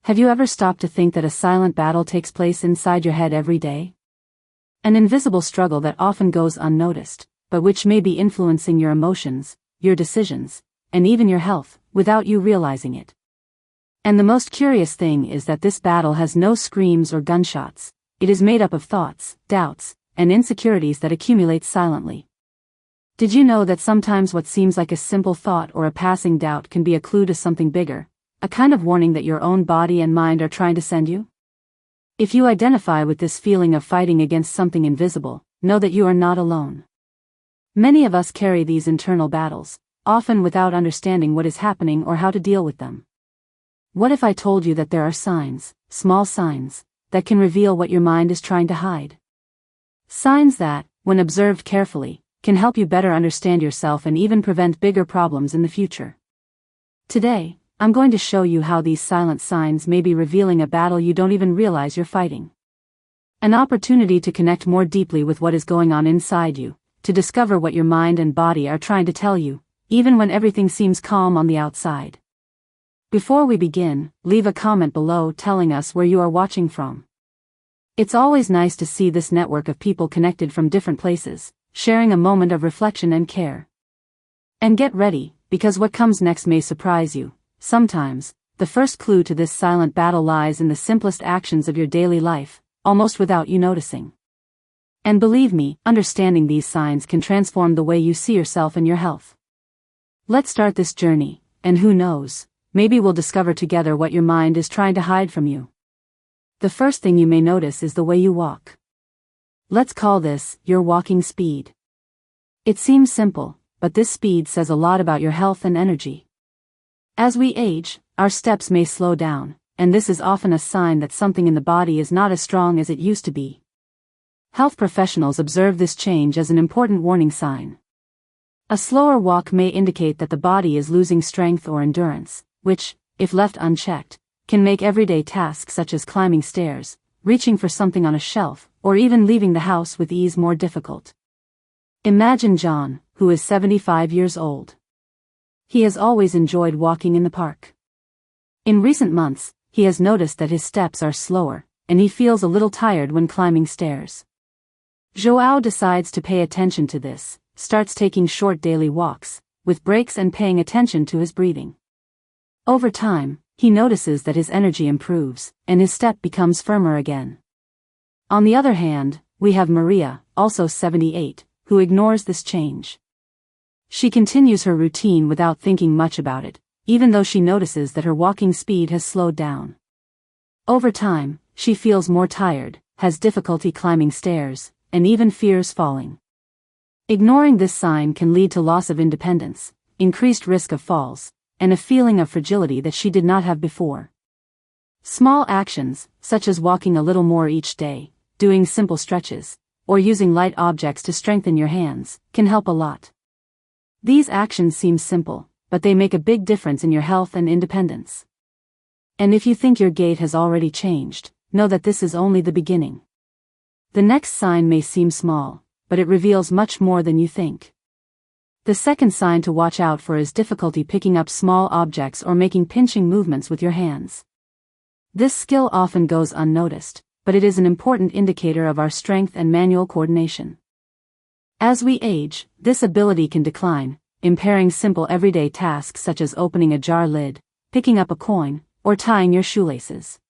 Have you ever stopped to think that a silent battle takes place inside your head every day? An invisible struggle that often goes unnoticed, but which may be influencing your emotions, your decisions, and even your health, without you realizing it. And the most curious thing is that this battle has no screams or gunshots. It is made up of thoughts, doubts, and insecurities that accumulate silently. Did you know that sometimes what seems like a simple thought or a passing doubt can be a clue to something bigger, a kind of warning that your own body and mind are trying to send you? If you identify with this feeling of fighting against something invisible, know that you are not alone. Many of us carry these internal battles, often without understanding what is happening or how to deal with them. What if I told you that there are signs, small signs, that can reveal what your mind is trying to hide? Signs that, when observed carefully, can help you better understand yourself and even prevent bigger problems in the future. Today, I'm going to show you how these silent signs may be revealing a battle you don't even realize you're fighting. An opportunity to connect more deeply with what is going on inside you, to discover what your mind and body are trying to tell you, even when everything seems calm on the outside. Before we begin, leave a comment below telling us where you are watching from. It's always nice to see this network of people connected from different places, sharing a moment of reflection and care. And get ready, because what comes next may surprise you. Sometimes, the first clue to this silent battle lies in the simplest actions of your daily life, almost without you noticing. And believe me, understanding these signs can transform the way you see yourself and your health. Let's start this journey, and who knows, maybe we'll discover together what your mind is trying to hide from you. The first thing you may notice is the way you walk. Let's call this your walking speed. It seems simple, but this speed says a lot about your health and energy. As we age, our steps may slow down, and this is often a sign that something in the body is not as strong as it used to be. Health professionals observe this change as an important warning sign. A slower walk may indicate that the body is losing strength or endurance, which, if left unchecked, can make everyday tasks such as climbing stairs, reaching for something on a shelf, or even leaving the house with ease more difficult. Imagine John, who is 75 years old. He has always enjoyed walking in the park. In recent months, he has noticed that his steps are slower, and he feels a little tired when climbing stairs. João decides to pay attention to this, starts taking short daily walks, with breaks and paying attention to his breathing. Over time, he notices that his energy improves, and his step becomes firmer again. On the other hand, we have Maria, also 78, who ignores this change. She continues her routine without thinking much about it, even though she notices that her walking speed has slowed down. Over time, she feels more tired, has difficulty climbing stairs, and even fears falling. Ignoring this sign can lead to loss of independence, increased risk of falls, and a feeling of fragility that she did not have before. Small actions, such as walking a little more each day, doing simple stretches, or using light objects to strengthen your hands, can help a lot. These actions seem simple, but they make a big difference in your health and independence. And if you think your gait has already changed, know that this is only the beginning. The next sign may seem small, but it reveals much more than you think. The second sign to watch out for is difficulty picking up small objects or making pinching movements with your hands. This skill often goes unnoticed, but it is an important indicator of our strength and manual coordination. As we age, this ability can decline, impairing simple everyday tasks such as opening a jar lid, picking up a coin, or tying your shoelaces.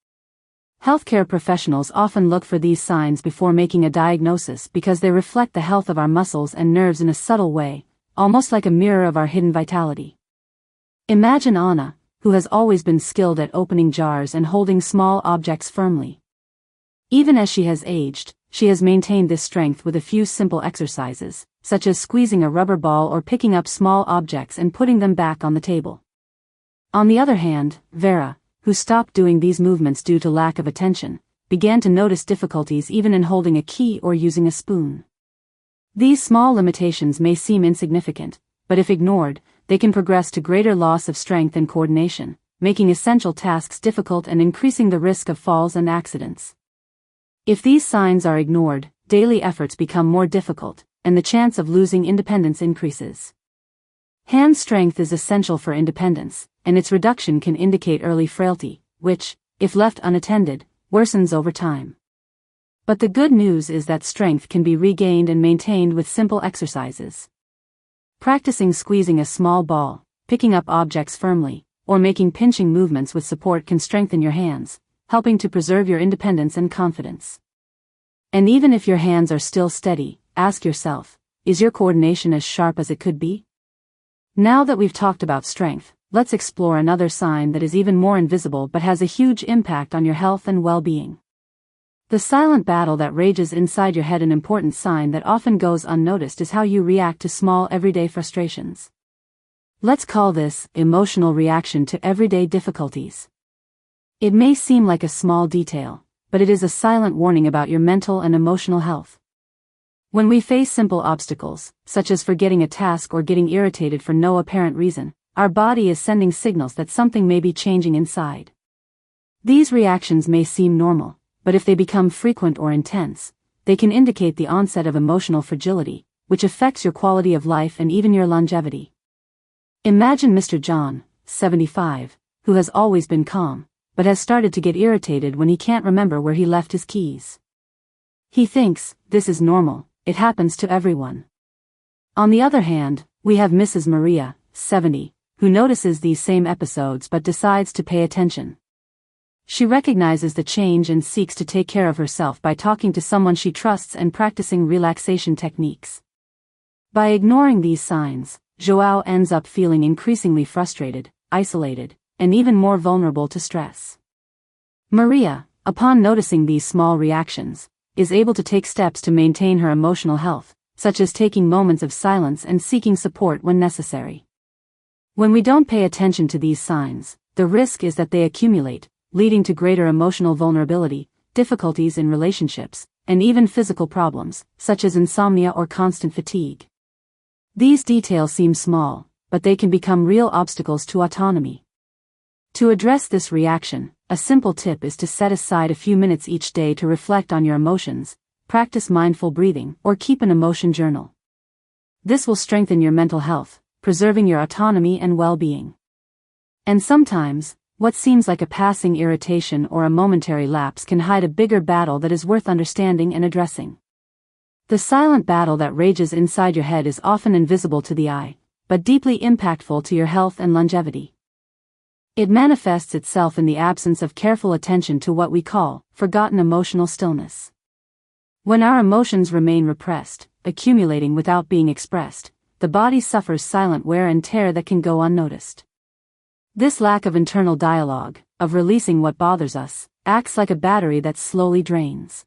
Healthcare professionals often look for these signs before making a diagnosis because they reflect the health of our muscles and nerves in a subtle way, almost like a mirror of our hidden vitality. Imagine Anna, who has always been skilled at opening jars and holding small objects firmly. Even as she has aged, she has maintained this strength with a few simple exercises, such as squeezing a rubber ball or picking up small objects and putting them back on the table. On the other hand, Vera, who stopped doing these movements due to lack of attention, began to notice difficulties even in holding a key or using a spoon. These small limitations may seem insignificant, but if ignored, they can progress to greater loss of strength and coordination, making essential tasks difficult and increasing the risk of falls and accidents. If these signs are ignored, daily efforts become more difficult, and the chance of losing independence increases. Hand strength is essential for independence, and its reduction can indicate early frailty, which, if left unattended, worsens over time. But the good news is that strength can be regained and maintained with simple exercises. Practicing squeezing a small ball, picking up objects firmly, or making pinching movements with support can strengthen your hands, helping to preserve your independence and confidence. And even if your hands are still steady, ask yourself, is your coordination as sharp as it could be? Now that we've talked about strength, let's explore another sign that is even more invisible but has a huge impact on your health and well-being. The silent battle that rages inside your head. An important sign that often goes unnoticed is how you react to small everyday frustrations. Let's call this emotional reaction to everyday difficulties. It may seem like a small detail, but it is a silent warning about your mental and emotional health. When we face simple obstacles, such as forgetting a task or getting irritated for no apparent reason, our body is sending signals that something may be changing inside. These reactions may seem normal, but if they become frequent or intense, they can indicate the onset of emotional fragility, which affects your quality of life and even your longevity. Imagine Mr. John, 75, who has always been calm, but has started to get irritated when he can't remember where he left his keys. He thinks, this is normal, it happens to everyone. On the other hand, we have Mrs. Maria, 70, who notices these same episodes but decides to pay attention. She recognizes the change and seeks to take care of herself by talking to someone she trusts and practicing relaxation techniques. By ignoring these signs, João ends up feeling increasingly frustrated, isolated, and even more vulnerable to stress. Maria, upon noticing these small reactions, is able to take steps to maintain her emotional health, such as taking moments of silence and seeking support when necessary. When we don't pay attention to these signs, the risk is that they accumulate, leading to greater emotional vulnerability, difficulties in relationships, and even physical problems, such as insomnia or constant fatigue. These details seem small, but they can become real obstacles to autonomy. To address this reaction, a simple tip is to set aside a few minutes each day to reflect on your emotions, practice mindful breathing, or keep an emotion journal. This will strengthen your mental health, preserving your autonomy and well-being. And sometimes, what seems like a passing irritation or a momentary lapse can hide a bigger battle that is worth understanding and addressing. The silent battle that rages inside your head is often invisible to the eye, but deeply impactful to your health and longevity. It manifests itself in the absence of careful attention to what we call forgotten emotional stillness. When our emotions remain repressed, accumulating without being expressed, the body suffers silent wear and tear that can go unnoticed. This lack of internal dialogue, of releasing what bothers us, acts like a battery that slowly drains.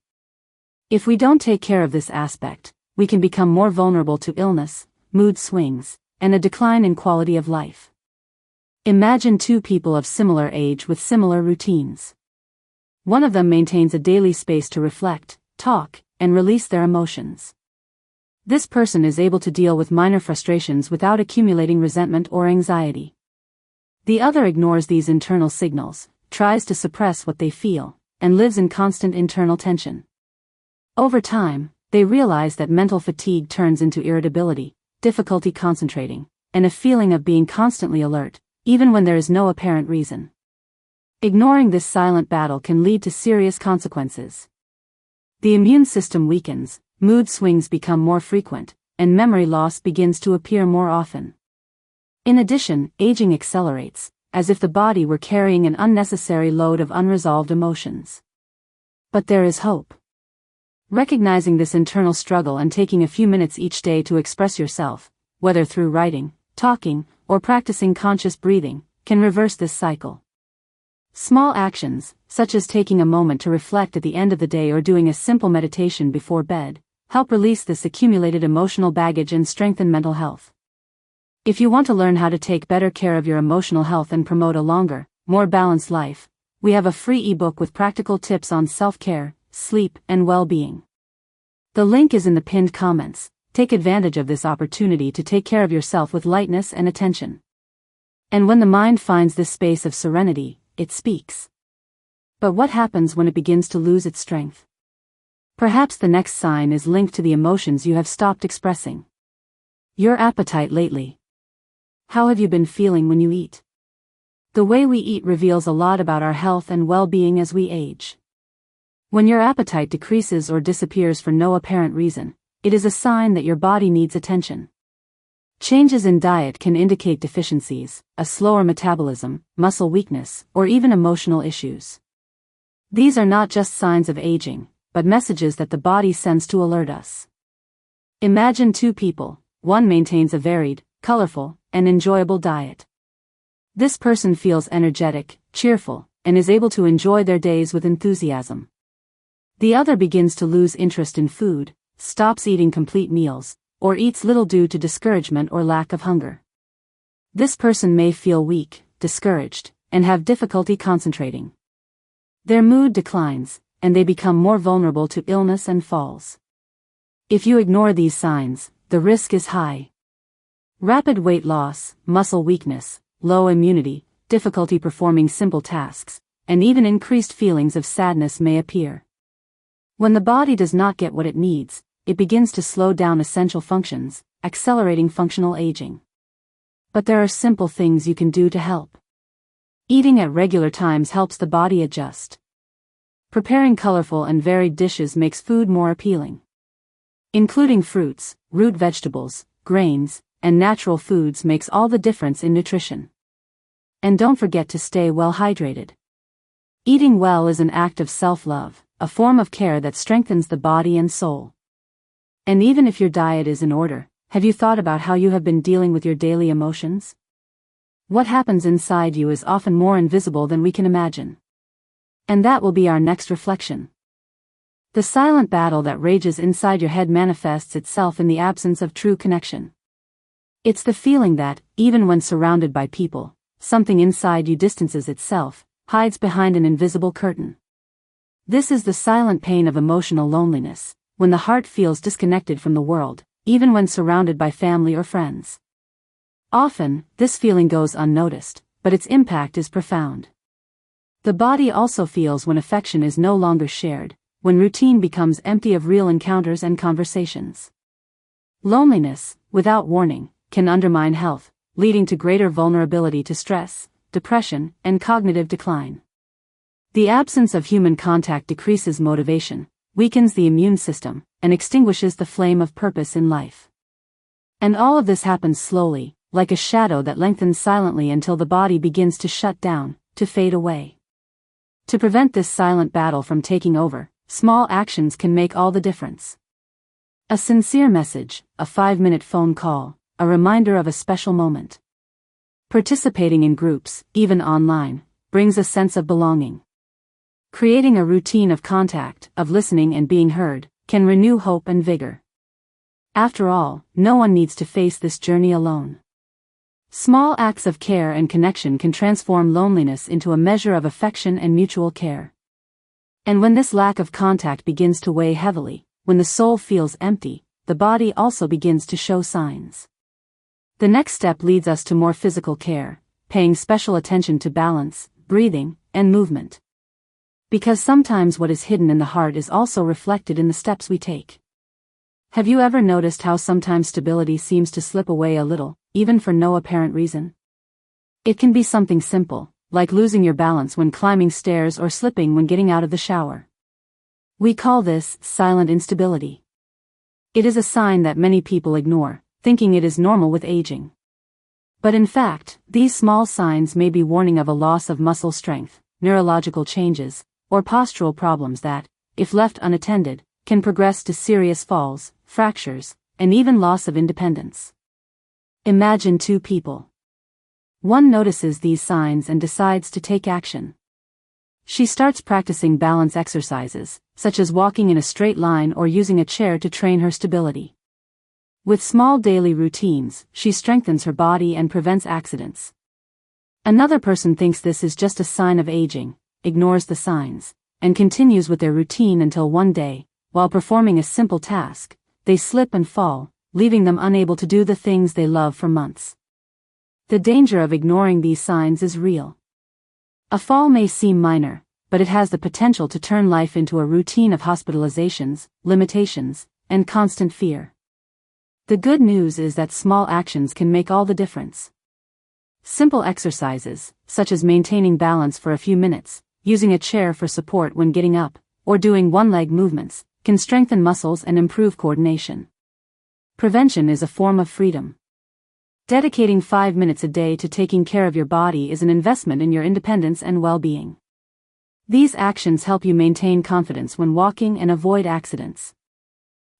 If we don't take care of this aspect, we can become more vulnerable to illness, mood swings, and a decline in quality of life. Imagine two people of similar age with similar routines. One of them maintains a daily space to reflect, talk, and release their emotions. This person is able to deal with minor frustrations without accumulating resentment or anxiety. The other ignores these internal signals, tries to suppress what they feel, and lives in constant internal tension. Over time, they realize that mental fatigue turns into irritability, difficulty concentrating, and a feeling of being constantly alert, even when there is no apparent reason. Ignoring this silent battle can lead to serious consequences. The immune system weakens, mood swings become more frequent, and memory loss begins to appear more often. In addition, aging accelerates, as if the body were carrying an unnecessary load of unresolved emotions. But there is hope. Recognizing this internal struggle and taking a few minutes each day to express yourself, whether through writing, talking, or practicing conscious breathing, can reverse this cycle. Small actions, such as taking a moment to reflect at the end of the day or doing a simple meditation before bed, help release this accumulated emotional baggage and strengthen mental health. If you want to learn how to take better care of your emotional health and promote a longer, more balanced life, we have a free ebook with practical tips on self-care, sleep, and well-being. The link is in the pinned comments. Take advantage of this opportunity to take care of yourself with lightness and attention. And when the mind finds this space of serenity, it speaks. But what happens when it begins to lose its strength? Perhaps the next sign is linked to the emotions you have stopped expressing. Your appetite lately. How have you been feeling when you eat? The way we eat reveals a lot about our health and well-being as we age. When your appetite decreases or disappears for no apparent reason, it is a sign that your body needs attention. Changes in diet can indicate deficiencies, a slower metabolism, muscle weakness, or even emotional issues. These are not just signs of aging, but messages that the body sends to alert us. Imagine two people. One maintains a varied, colorful, and enjoyable diet. This person feels energetic, cheerful, and is able to enjoy their days with enthusiasm. The other begins to lose interest in food, stops eating complete meals, or eats little due to discouragement or lack of hunger. This person may feel weak, discouraged, and have difficulty concentrating. Their mood declines, and they become more vulnerable to illness and falls. If you ignore these signs, the risk is high. Rapid weight loss, muscle weakness, low immunity, difficulty performing simple tasks, and even increased feelings of sadness may appear. When the body does not get what it needs, it begins to slow down essential functions, accelerating functional aging. But there are simple things you can do to help. Eating at regular times helps the body adjust. Preparing colorful and varied dishes makes food more appealing. Including fruits, root vegetables, grains, and natural foods makes all the difference in nutrition. And don't forget to stay well hydrated. Eating well is an act of self-love, a form of care that strengthens the body and soul. And even if your diet is in order, have you thought about how you have been dealing with your daily emotions? What happens inside you is often more invisible than we can imagine. And that will be our next reflection. The silent battle that rages inside your head manifests itself in the absence of true connection. It's the feeling that, even when surrounded by people, something inside you distances itself, hides behind an invisible curtain. This is the silent pain of emotional loneliness, when the heart feels disconnected from the world, even when surrounded by family or friends. Often, this feeling goes unnoticed, but its impact is profound. The body also feels when affection is no longer shared, when routine becomes empty of real encounters and conversations. Loneliness, without warning, can undermine health, leading to greater vulnerability to stress, depression, and cognitive decline. The absence of human contact decreases motivation, weakens the immune system, and extinguishes the flame of purpose in life. And all of this happens slowly, like a shadow that lengthens silently until the body begins to shut down, to fade away. To prevent this silent battle from taking over, small actions can make all the difference. A sincere message, a 5-minute phone call, a reminder of a special moment. Participating in groups, even online, brings a sense of belonging. Creating a routine of contact, of listening and being heard, can renew hope and vigor. After all, no one needs to face this journey alone. Small acts of care and connection can transform loneliness into a measure of affection and mutual care. And when this lack of contact begins to weigh heavily, when the soul feels empty, the body also begins to show signs. The next step leads us to more physical care, paying special attention to balance, breathing, and movement. Because sometimes what is hidden in the heart is also reflected in the steps we take. Have you ever noticed how sometimes stability seems to slip away a little, even for no apparent reason? It can be something simple, like losing your balance when climbing stairs or slipping when getting out of the shower. We call this silent instability. It is a sign that many people ignore, thinking it is normal with aging. But in fact, these small signs may be warning of a loss of muscle strength, neurological changes, or postural problems that, if left unattended, can progress to serious falls, fractures, and even loss of independence. Imagine two people. One notices these signs and decides to take action. She starts practicing balance exercises, such as walking in a straight line or using a chair to train her stability. With small daily routines, she strengthens her body and prevents accidents. Another person thinks this is just a sign of aging, ignores the signs, and continues with their routine until one day, while performing a simple task, they slip and fall, leaving them unable to do the things they love for months. The danger of ignoring these signs is real. A fall may seem minor, but it has the potential to turn life into a routine of hospitalizations, limitations, and constant fear. The good news is that small actions can make all the difference. Simple exercises, such as maintaining balance for a few minutes, using a chair for support when getting up, or doing one-leg movements, can strengthen muscles and improve coordination. Prevention is a form of freedom. Dedicating 5 minutes a day to taking care of your body is an investment in your independence and well-being. These actions help you maintain confidence when walking and avoid accidents.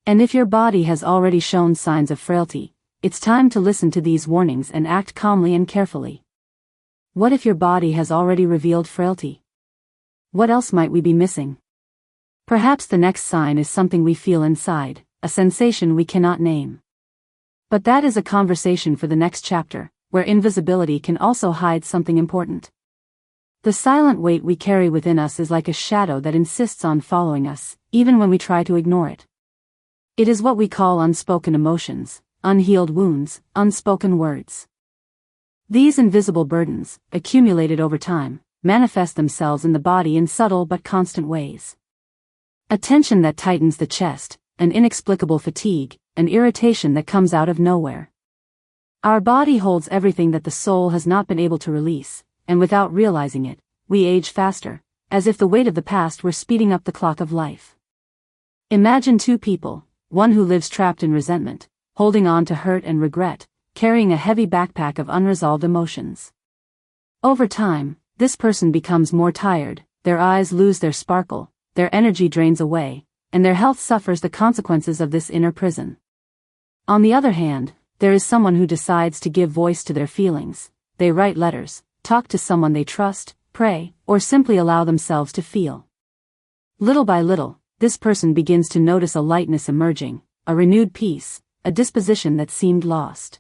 And if your body has already shown signs of frailty, it's time to listen to these warnings and act calmly and carefully. What if your body has already revealed frailty? What else might we be missing? Perhaps the next sign is something we feel inside, a sensation we cannot name. But that is a conversation for the next chapter, where invisibility can also hide something important. The silent weight we carry within us is like a shadow that insists on following us, even when we try to ignore it. It is what we call unspoken emotions, unhealed wounds, unspoken words. These invisible burdens, accumulated over time, manifest themselves in the body in subtle but constant ways. A tension that tightens the chest, an inexplicable fatigue, an irritation that comes out of nowhere. Our body holds everything that the soul has not been able to release, and without realizing it, we age faster, as if the weight of the past were speeding up the clock of life. Imagine two people, one who lives trapped in resentment, holding on to hurt and regret, carrying a heavy backpack of unresolved emotions. Over time, this person becomes more tired, their eyes lose their sparkle, their energy drains away, and their health suffers the consequences of this inner prison. On the other hand, there is someone who decides to give voice to their feelings. They write letters, talk to someone they trust, pray, or simply allow themselves to feel. Little by little, this person begins to notice a lightness emerging, a renewed peace, a disposition that seemed lost.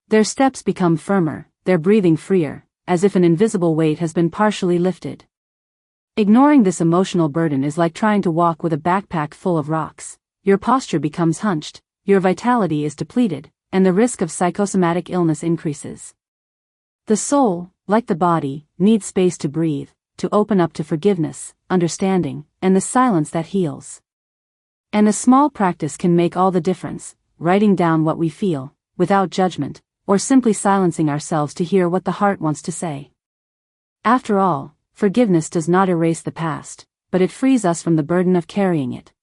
Their steps become firmer, their breathing freer, as if an invisible weight has been partially lifted. Ignoring this emotional burden is like trying to walk with a backpack full of rocks. Your posture becomes hunched, your vitality is depleted, and the risk of psychosomatic illness increases. The soul, like the body, needs space to breathe, to open up to forgiveness, understanding, and the silence that heals. And a small practice can make all the difference, writing down what we feel, without judgment, or simply silencing ourselves to hear what the heart wants to say. After all, forgiveness does not erase the past, but it frees us from the burden of carrying it.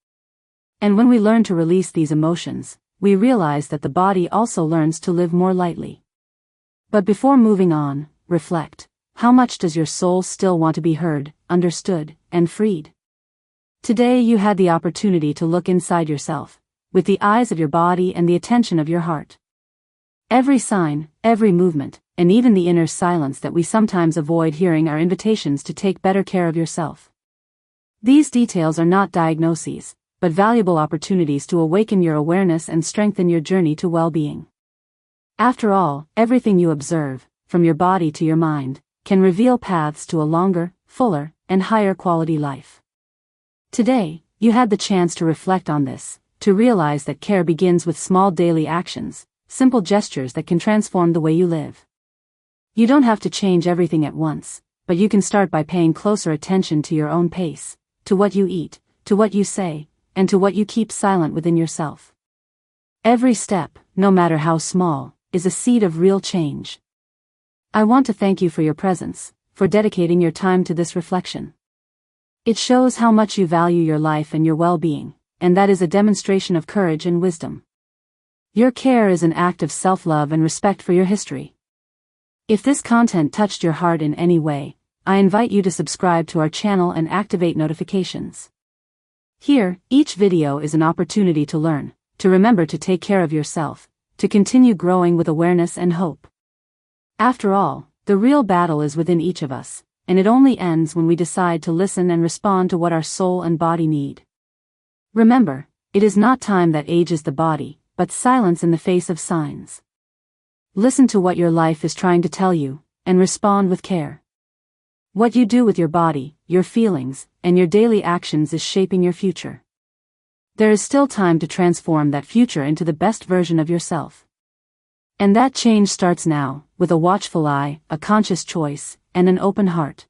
And when we learn to release these emotions, we realize that the body also learns to live more lightly. But before moving on, reflect. How much does your soul still want to be heard, understood, and freed? Today you had the opportunity to look inside yourself, with the eyes of your body and the attention of your heart. Every sign, every movement, and even the inner silence that we sometimes avoid hearing are invitations to take better care of yourself. These details are not diagnoses, but valuable opportunities to awaken your awareness and strengthen your journey to well-being. After all, everything you observe, from your body to your mind, can reveal paths to a longer, fuller, and higher quality life. Today, you had the chance to reflect on this, to realize that care begins with small daily actions, simple gestures that can transform the way you live. You don't have to change everything at once, but you can start by paying closer attention to your own pace, to what you eat, to what you say, and to what you keep silent within yourself. Every step, no matter how small, is a seed of real change. I want to thank you for your presence, for dedicating your time to this reflection. It shows how much you value your life and your well-being, and that is a demonstration of courage and wisdom. Your care is an act of self-love and respect for your history. If this content touched your heart in any way, I invite you to subscribe to our channel and activate notifications. Here, each video is an opportunity to learn, to remember to take care of yourself, to continue growing with awareness and hope. After all, the real battle is within each of us, and it only ends when we decide to listen and respond to what our soul and body need. Remember, it is not time that ages the body, but silence in the face of signs. Listen to what your life is trying to tell you, and respond with care. What you do with your body, your feelings, and your daily actions is shaping your future. There is still time to transform that future into the best version of yourself. And that change starts now, with a watchful eye, a conscious choice, and an open heart.